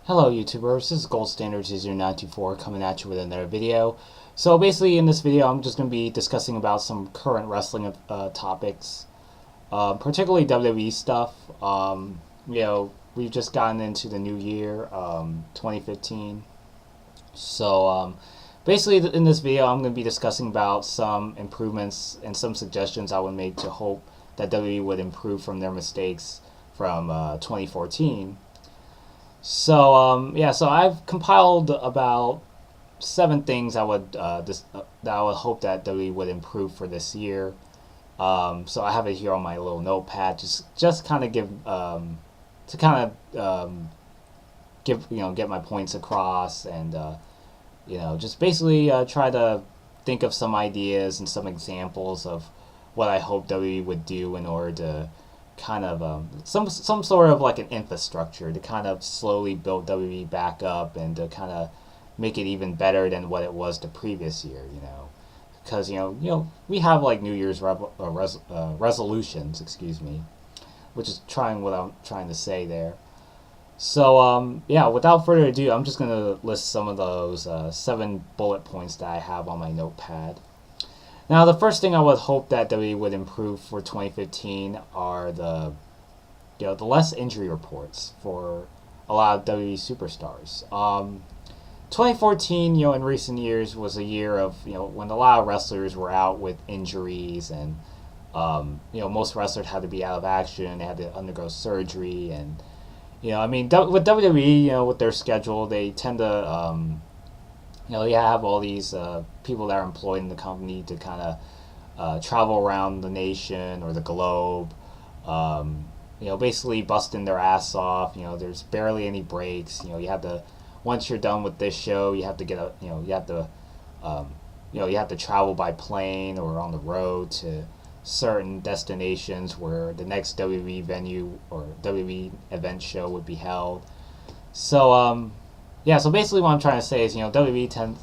Hello YouTubers, this is Gold Standard 0924 coming at you with another video. So basically in this video I'm just going to be discussing about some current wrestling topics, particularly WWE stuff. We've just gotten into the new year, 2015. So basically in this video I'm going to be discussing about some improvements and some suggestions I would make to hope that WWE would improve from their mistakes from 2014. So I've compiled about 7 things that I would hope that WWE would improve for this year. So I have it here on my little notepad, just kind of give get my points across, and just basically try to think of some ideas and some examples of what I hope WWE would do in order to kind of some sort of like an infrastructure to kind of slowly build WWE back up and to kind of make it even better than what it was the previous year. Because we have like New Year's resolutions, excuse me, which is trying what I'm trying to say there. So without further ado, I'm just gonna list some of those 7 bullet points that I have on my notepad. Now, the first thing I would hope that WWE would improve for 2015 are the less injury reports for a lot of WWE superstars. 2014, in recent years was a year of when a lot of wrestlers were out with injuries, and most wrestlers had to be out of action. They had to undergo surgery, and with WWE, with their schedule, they tend to you have all these people that are employed in the company to kind of travel around the nation or the globe, basically busting their ass off. There's barely any breaks. You have to, once you're done with this show, you have to you have to travel by plane or on the road to certain destinations where the next WWE venue or WWE event show would be held. So basically what I'm trying to say is, WWE tends,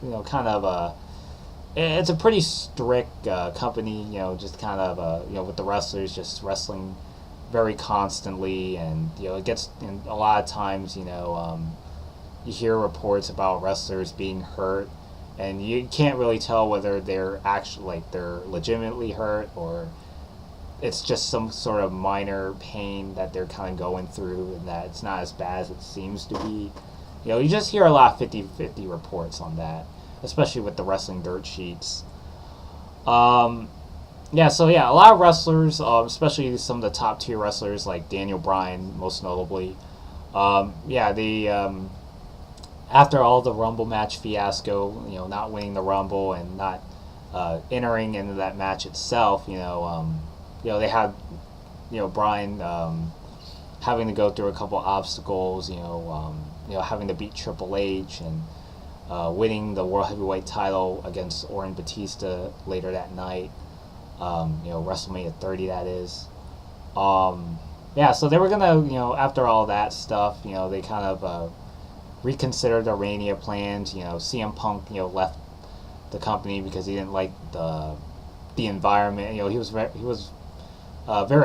it's a pretty strict company, just kind of, with the wrestlers just wrestling very constantly, and, it gets, and a lot of times, you hear reports about wrestlers being hurt, and you can't really tell whether they're actually, they're legitimately hurt, or it's just some sort of minor pain that they're kind of going through, and that it's not as bad as it seems to be. You just hear a lot of 50-50 reports on that, especially with the wrestling dirt sheets. A lot of wrestlers, especially some of the top tier wrestlers like Daniel Bryan, most notably, after all the Rumble match fiasco, not winning the Rumble and not entering into that match itself, they had, Bryan having to go through a couple obstacles, having to beat Triple H and winning the World Heavyweight title against Orton Batista later that night. WrestleMania 30, that is. So they were gonna, after all that stuff, they kind of reconsidered their Mania plans. CM Punk, left the company because he didn't like the environment. He was very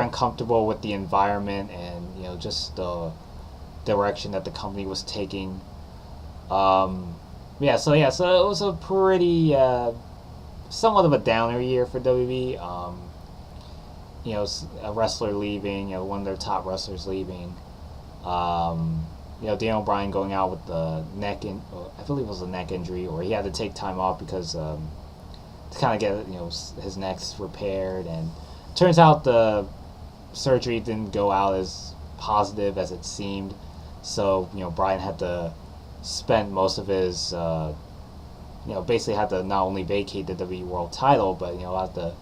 uncomfortable with the environment and just the direction that the company was taking. So it was a pretty somewhat of a downer year for WWE. A wrestler leaving, one of their top wrestlers leaving. Daniel Bryan going out with the I believe it was a neck injury, or he had to take time off because to kind of get his neck repaired, and turns out the surgery didn't go out as positive as it seemed. So, Bryan had to spend most of his, basically had to not only vacate the WWE World title, but, had to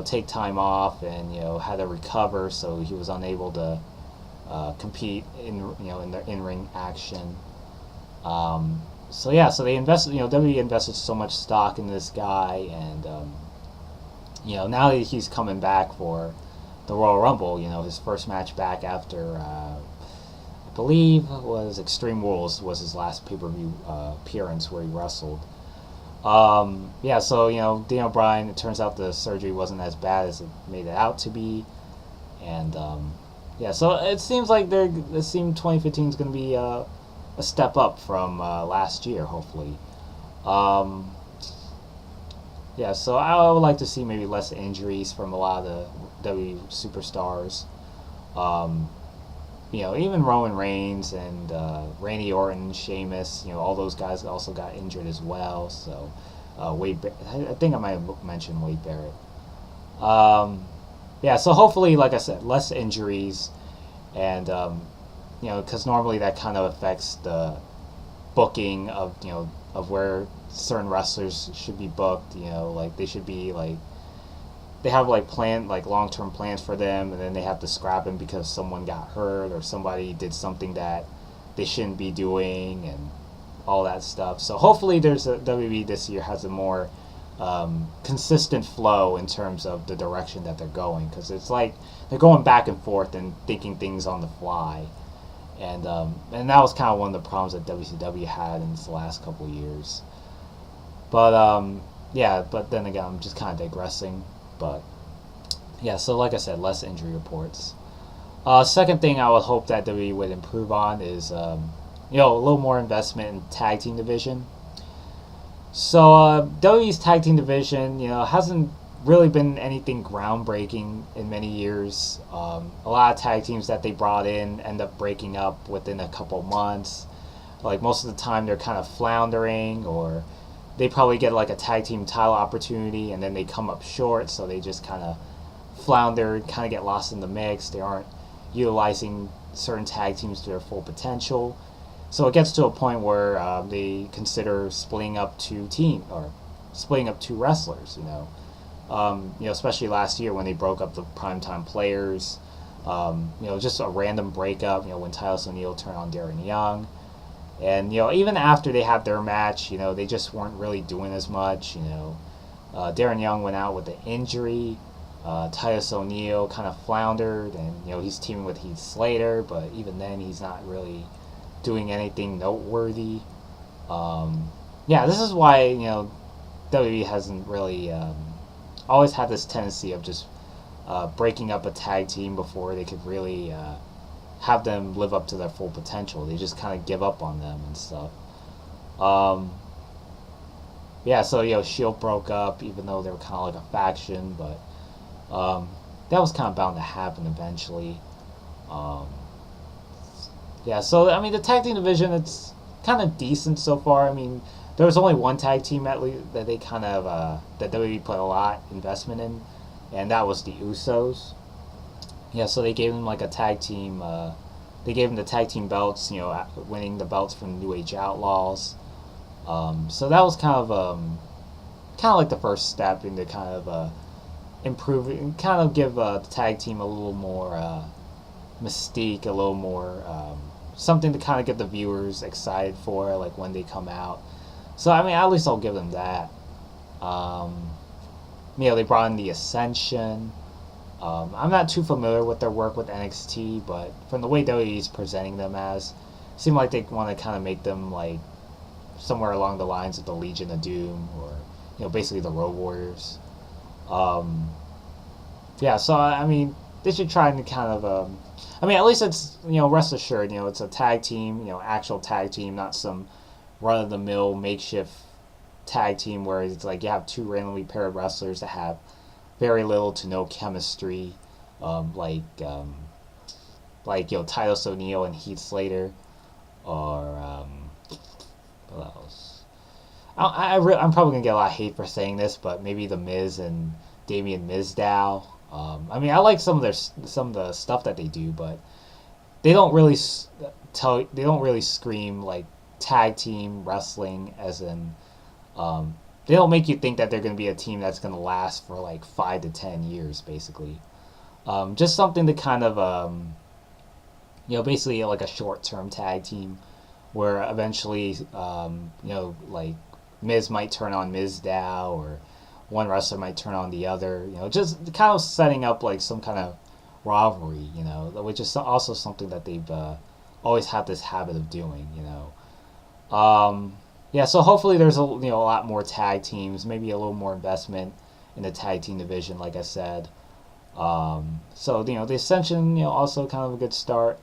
take time off and, had to recover, so he was unable to compete in their in-ring action. So they invested, WWE invested so much stock in this guy, and, now that he's coming back for the Royal Rumble, his first match back after, I believe it was Extreme Rules was his last pay-per-view appearance where he wrestled. Daniel Bryan, it turns out the surgery wasn't as bad as it made it out to be, and so it seems like 2015 is going to be a step up from last year, hopefully. Um, yeah, so I would like to see maybe less injuries from a lot of the W superstars. Um, even Roman Reigns and Randy Orton, Sheamus, all those guys also got injured as well. So, I think I might have mentioned Wade Barrett. Um, yeah, so hopefully, like I said, less injuries, and because normally that kind of affects the booking of of where certain wrestlers should be booked. Like they should be like they have like long term plans for them, and then they have to scrap them because someone got hurt or somebody did something that they shouldn't be doing, and all that stuff. So hopefully, there's a WWE this year has a more consistent flow in terms of the direction that they're going, because it's like they're going back and forth and thinking things on the fly, and that was kind of one of the problems that WCW had in the last couple of years. But yeah, but then again, I'm just kind of digressing. But yeah, so like I said, less injury reports. Second thing I would hope that WWE would improve on is a little more investment in tag team division. So WWE's tag team division, hasn't really been anything groundbreaking in many years. A lot of tag teams that they brought in end up breaking up within a couple months. Like most of the time, they're kind of floundering, or they probably get like a tag team title opportunity and then they come up short, so they just kind of flounder, kind of get lost in the mix. They aren't utilizing certain tag teams to their full potential. So it gets to a point where they consider splitting up splitting up two wrestlers. Especially last year when they broke up the primetime players. Just a random breakup. When Titus O'Neil turned on Darren Young, and even after they had their match, they just weren't really doing as much. Darren Young went out with an injury. Titus O'Neil kind of floundered, and he's teaming with Heath Slater, but even then he's not really doing anything noteworthy. Yeah, this is why WWE hasn't really always had this tendency of just breaking up a tag team before they could really have them live up to their full potential. They just kind of give up on them and stuff. Yeah, so Shield broke up, even though they were kind of like a faction, but that was kind of bound to happen eventually. Yeah, so I mean the tag team division, it's kind of decent so far. I mean, there was only one tag team at least that they kind of that WWE put a lot investment in, and that was the Usos. Yeah, so they gave them like a tag team. They gave them the tag team belts. Winning the belts from New Age Outlaws. So that was kind of like the first step into kind of improve and kind of give the tag team a little more mystique, a little more something to kind of get the viewers excited for, like when they come out. So I mean, at least I'll give them that. They brought in the Ascension. I'm not too familiar with their work with NXT, but from the way WWE is presenting them as, it seemed like they want to kind of make them like somewhere along the lines of the Legion of Doom, or basically the Road Warriors. Yeah, so I mean, they should try and kind of I mean, at least it's rest assured, it's a tag team, actual tag team, not some run of the mill makeshift tag team where it's like you have two randomly paired wrestlers that have very little to no chemistry, like Titus O'Neil and Heath Slater, or what else? I'm probably gonna get a lot of hate for saying this, but maybe the Miz and Damian Mizdow. I mean, I like some of the stuff that they do, but they don't really scream like tag team wrestling, as in they don't make you think that they're going to be a team that's going to last for like 5 to 10 years, basically. Just something to kind of basically like a short-term tag team where eventually like Miz might turn on Mizdow, or one wrestler might turn on the other, just kind of setting up like some kind of rivalry, which is also something that they've always had this habit of doing, Yeah, so hopefully there's a lot more tag teams, maybe a little more investment in the tag team division, like I said. So the Ascension, also kind of a good start.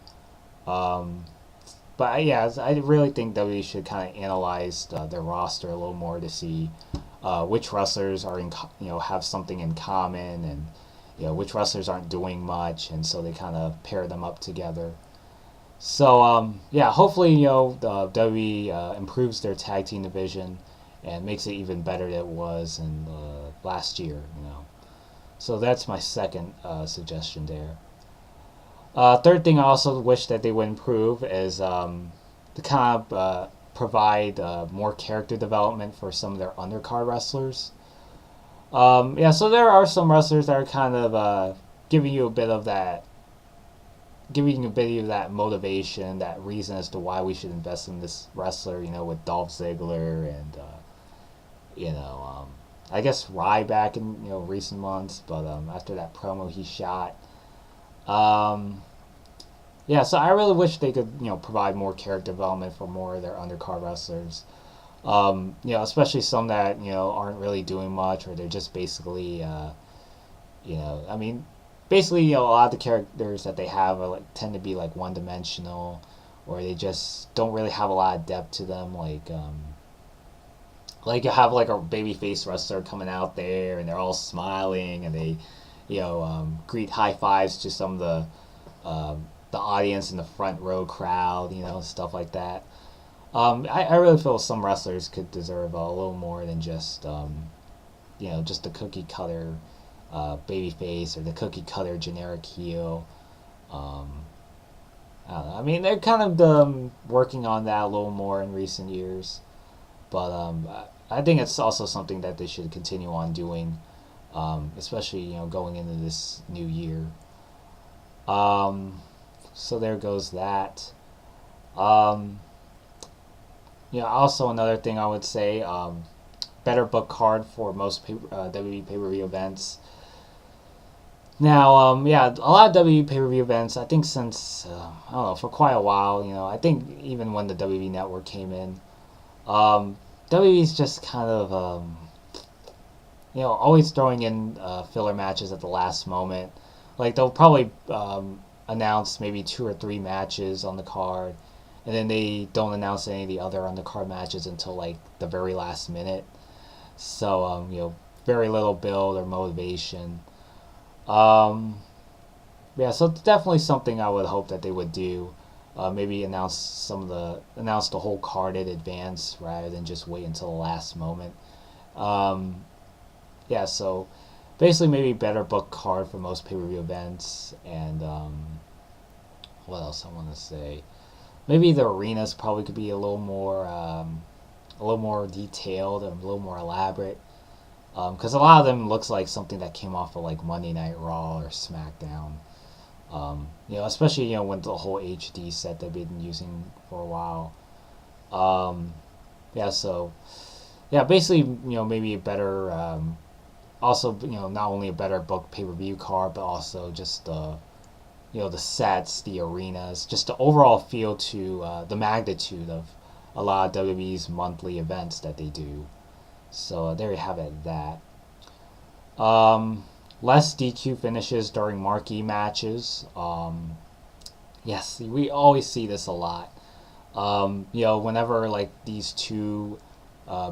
yeah, I really think WWE should kind of analyze their roster a little more to see which wrestlers are have something in common, and which wrestlers aren't doing much, and so they kind of pair them up together. So yeah, hopefully the WWE improves their tag team division and makes it even better than it was in last year. So that's my second suggestion there. Third thing I also wish that they would improve is to kind of provide more character development for some of their undercard wrestlers. Yeah, so there are some wrestlers that are kind of giving you a bit of that, giving you a bit of that motivation, that reason as to why we should invest in this wrestler. With Dolph Ziggler and I guess Ryback in recent months, but after that promo he shot. Um, yeah, so I really wish they could provide more character development for more of their undercard wrestlers. Especially some that aren't really doing much, or they're just basically I mean, basically a lot of the characters that they have are tend to be one dimensional, or they just don't really have a lot of depth to them. Like you have a babyface wrestler coming out there, and they're all smiling, and they greet high fives to some of the audience in the front row crowd, stuff like that. I really feel some wrestlers could deserve a little more than just the cookie cutter babyface, or the cookie cutter generic heel. Um, I don't know. I mean, they're kind of working on that a little more in recent years, but I think it's also something that they should continue on doing, especially going into this new year. Um, so there goes that. Um, Also another thing I would say, better book card for most WWE pay per view events. Now, yeah, a lot of WWE pay per view events. I think since I don't know, for quite a while. I think even when the WWE Network came in, WWE's just kind of always throwing in filler matches at the last moment. Like they'll probably announce maybe two or three matches on the card, and then they don't announce any of the other undercard matches until the very last minute. So very little build or motivation. Um, yeah, so it's definitely something I would hope that they would do. Maybe announce the whole card in advance rather than just wait until the last moment. Um, yeah, so basically maybe better book card for most pay per view events, and what else I want to say? Maybe the arenas probably could be a little more detailed and a little more elaborate. Because a lot of them looks like something that came off of Monday Night Raw or SmackDown. Especially with the whole HD set they've been using for a while. Um, yeah, so yeah, basically maybe a better, also not only a better book pay per view card, but also just the sets, the arenas, just the overall feel to the magnitude of a lot of WWE's monthly events that they do. So there you have it. That less DQ finishes during marquee matches. Yes, we always see this a lot. Whenever these two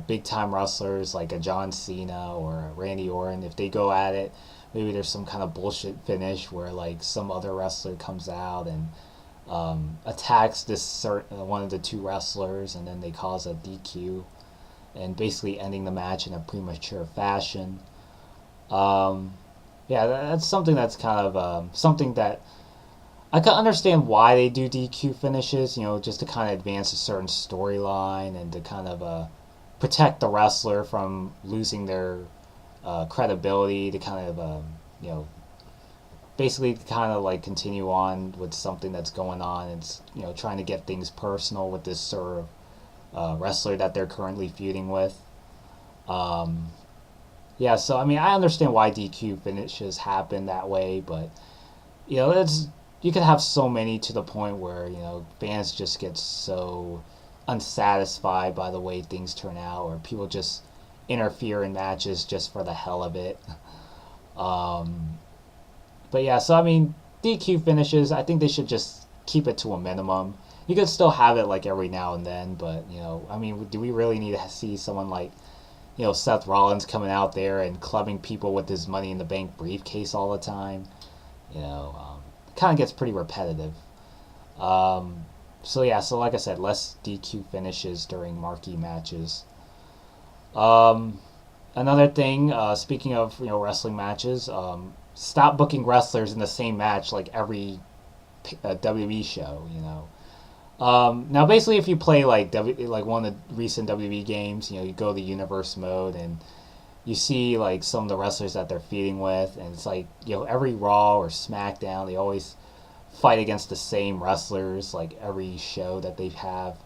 big time wrestlers like a John Cena or a Randy Orton, if they go at it, maybe there's some kind of bullshit finish where some other wrestler comes out and attacks one of the two wrestlers, and then they cause a DQ and basically ending the match in a premature fashion. Um, yeah, that's something that's kind of something that I can understand why they do DQ finishes. Just to kind of advance a certain storyline and to kind of protect the wrestler from losing their credibility. To kind of you know basically kind of continue on with something that's going on. It's trying to get things personal with this sort of wrestler that they're currently feuding with. Um, yeah, so I mean, I understand why DQ finishes happen that way, but it's you could have so many to the point where fans just get so unsatisfied by the way things turn out, or people just interfere in matches just for the hell of it. Um, but yeah, so I mean, DQ finishes, I think they should just keep it to a minimum. you could still have it like every now and then, but I mean, do we really need to see someone like Seth Rollins coming out there and clubbing people with his Money in the Bank briefcase all the time? It kind of gets pretty repetitive. So yeah, so like I said, less DQ finishes during marquee matches. Um, Another thing, speaking of wrestling matches, stop booking wrestlers in the same match like every WWE show. Now basically, if you play like like one of the recent WWE games, you go to the universe mode and you see like some of the wrestlers that they're feuding with, and it's like every Raw or SmackDown, they always fight against the same wrestlers like every show that they have.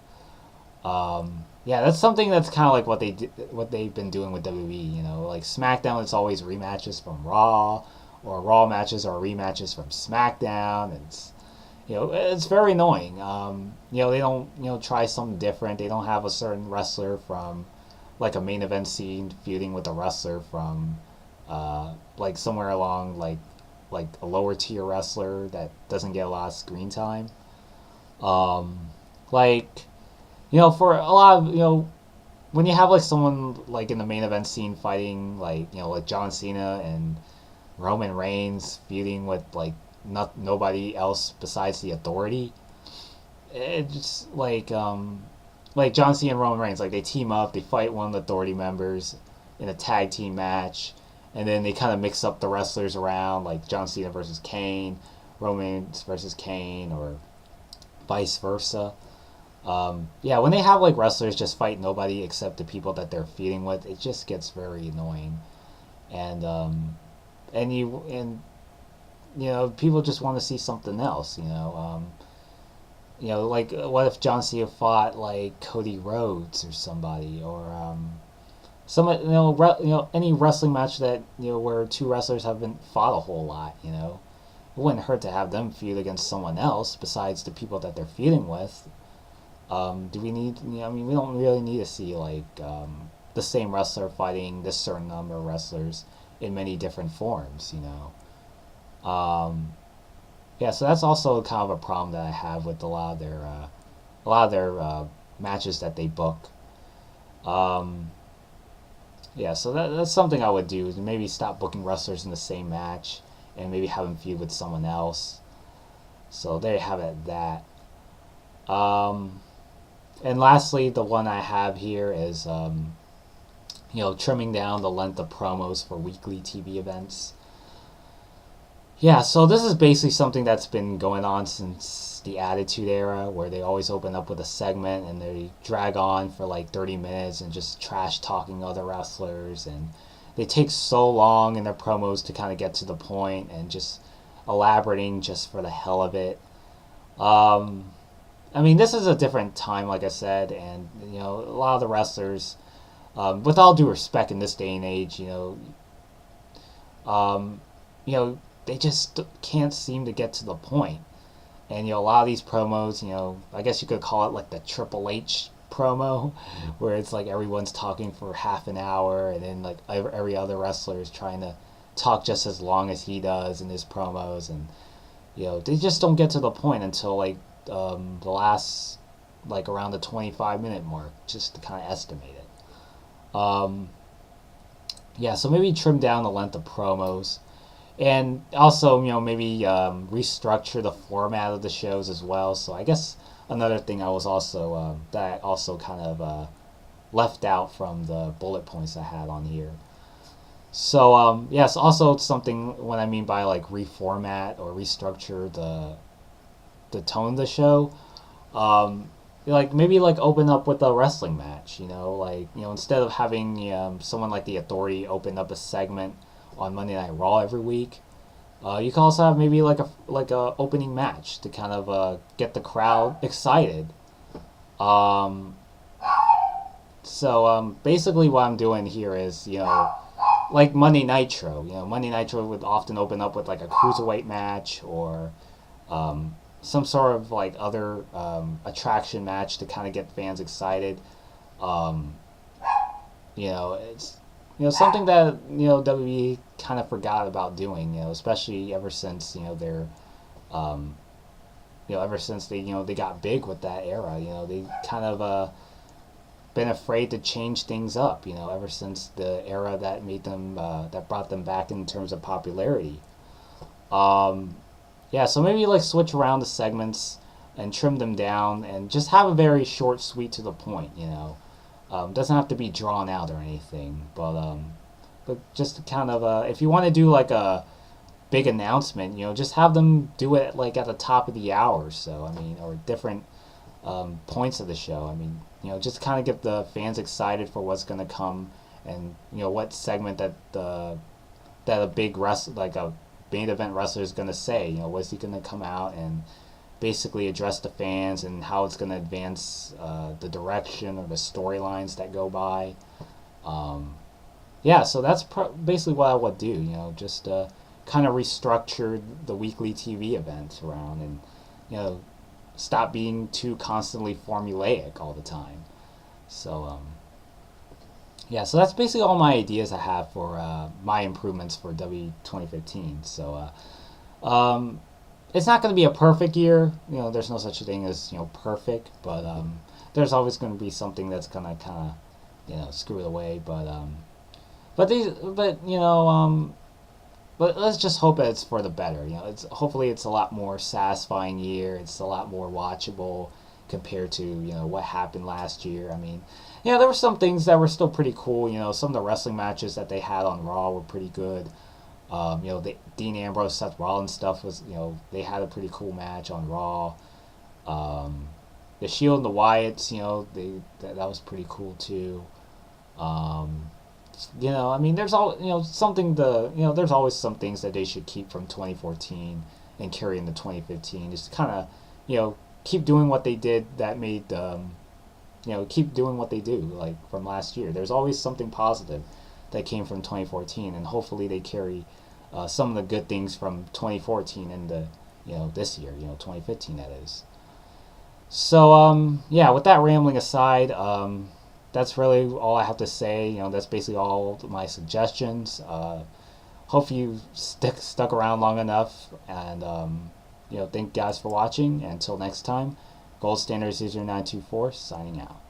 Yeah, that's something that's kind of like what they've been doing with WWE. Like SmackDown, it's always rematches from Raw, or Raw matches are rematches from SmackDown. And it's very annoying. They don't try something different. They don't have a certain wrestler from like a main event scene feuding with a wrestler from like somewhere along like a lower tier wrestler that doesn't get a lot of screen time. Um, like for a lot of when you have like someone like in the main event scene fighting like like John Cena and Roman Reigns feuding with nobody else besides the Authority, it's like John Cena and Roman Reigns, like they team up, they fight one of the Authority members in a tag team match, and then they kind of mix up the wrestlers around, like John Cena versus Kane, Roman versus Kane, or vice versa. Yeah, when they have like wrestlers just fight nobody except the people that they're feuding with, it just gets very annoying, and people just want to see something else. Like what if John Cena fought like Cody Rhodes or somebody, or some any wrestling match that where two wrestlers haven't fought a whole lot. It wouldn't hurt to have them feud against someone else besides the people that they're feuding with. Do we need? I mean, we don't really need to see like the same wrestler fighting this certain number of wrestlers in many different forms. Yeah, so that's also kind of a problem that I have with a lot of their matches that they book. Um, yeah, so that's something I would do, is maybe stop booking wrestlers in the same match and maybe have them feud with someone else. So there you have it. That. Um, and lastly, the one I have here is trimming down the length of promos for weekly TV events. Yeah, so this is basically something that's been going on since the Attitude Era, where they always open up with a segment and they drag on for like 30 minutes and just trash talking other wrestlers, and they take so long in their promos to kind of get to the point and just elaborating just for the hell of it. Um, I mean, this is a different time, like I said, and a lot of the wrestlers, with all due respect in this day and age, um, you know, they just can't seem to get to the point. And a lot of these promos, I guess you could call it like the Triple H promo, where it's like everyone's talking for half an hour, and then like every other wrestler is trying to talk just as long as he does in his promos, and they just don't get to the point until like the last, like around the 25-minute mark, just to kind of estimate it. Um, yeah, so maybe trim down the length of promos. And also, maybe restructure the format of the shows as well. So I guess another thing I was also that I also kind of left out from the bullet points I had on here. So yes, also something what I mean by like reformat or restructure the tone of the show. Um, like maybe like open up with a wrestling match. Instead of having someone like the Authority open up a segment on Monday Night Raw every week. You can also have maybe like a opening match to kind of get the crowd excited. Um, so basically, what I'm doing here is like Monday Nitro. Monday Nitro would often open up with like a cruiserweight match, or some sort of like other attraction match to kind of get fans excited. Um, it's something that WWE kind of forgot about doing. Especially ever since their um, ever since they got big with that era. They kind of been afraid to change things up. Ever since the era that made them that brought them back in terms of popularity. Um, yeah, so maybe like switch around the segments and trim them down and just have a very short, sweet, to the point. Doesn't have to be drawn out or anything, but just kind of if you want to do like a big announcement, just have them do it like at the top of the hour or so. I mean, or different points of the show. I mean, just kind of get the fans excited for what's going to come, and what segment that a big like a main event wrestler is going to say. What's he going to come out and basically address the fans, and how it's going to advance the direction or the storylines that go by. Yeah, so that's basically what I would do. Just kind of restructure the weekly TV event around, and stop being too constantly formulaic all the time. So yeah, so that's basically all my ideas I have for my improvements for W 2015. So it's not going to be a perfect year. There's no such thing as perfect, but there's always going to be something that's going to kind of screw it away. But let's just hope that it's for the better. Hopefully it's a lot more satisfying year. It's a lot more watchable compared to what happened last year. I mean, there were some things that were still pretty cool. Some of the wrestling matches that they had on Raw were pretty good. The Dean Ambrose, Seth Rollins stuff was, they had a pretty cool match on Raw. The Shield and the Wyatts, that was pretty cool too. I mean, there's there's always some things that they should keep from 2014 and carry into 2015. Just kind of, keep doing what they did that made, keep doing what they do, like from last year. There's always something positive that came from 2014, and hopefully they carry some of the good things from 2014 into, this year, 2015 that is. So, yeah, with that rambling aside, that's really all I have to say. That's basically all my suggestions. Hope you stuck around long enough, and thank you guys for watching. Until next time, Gold Standard 0924 signing out.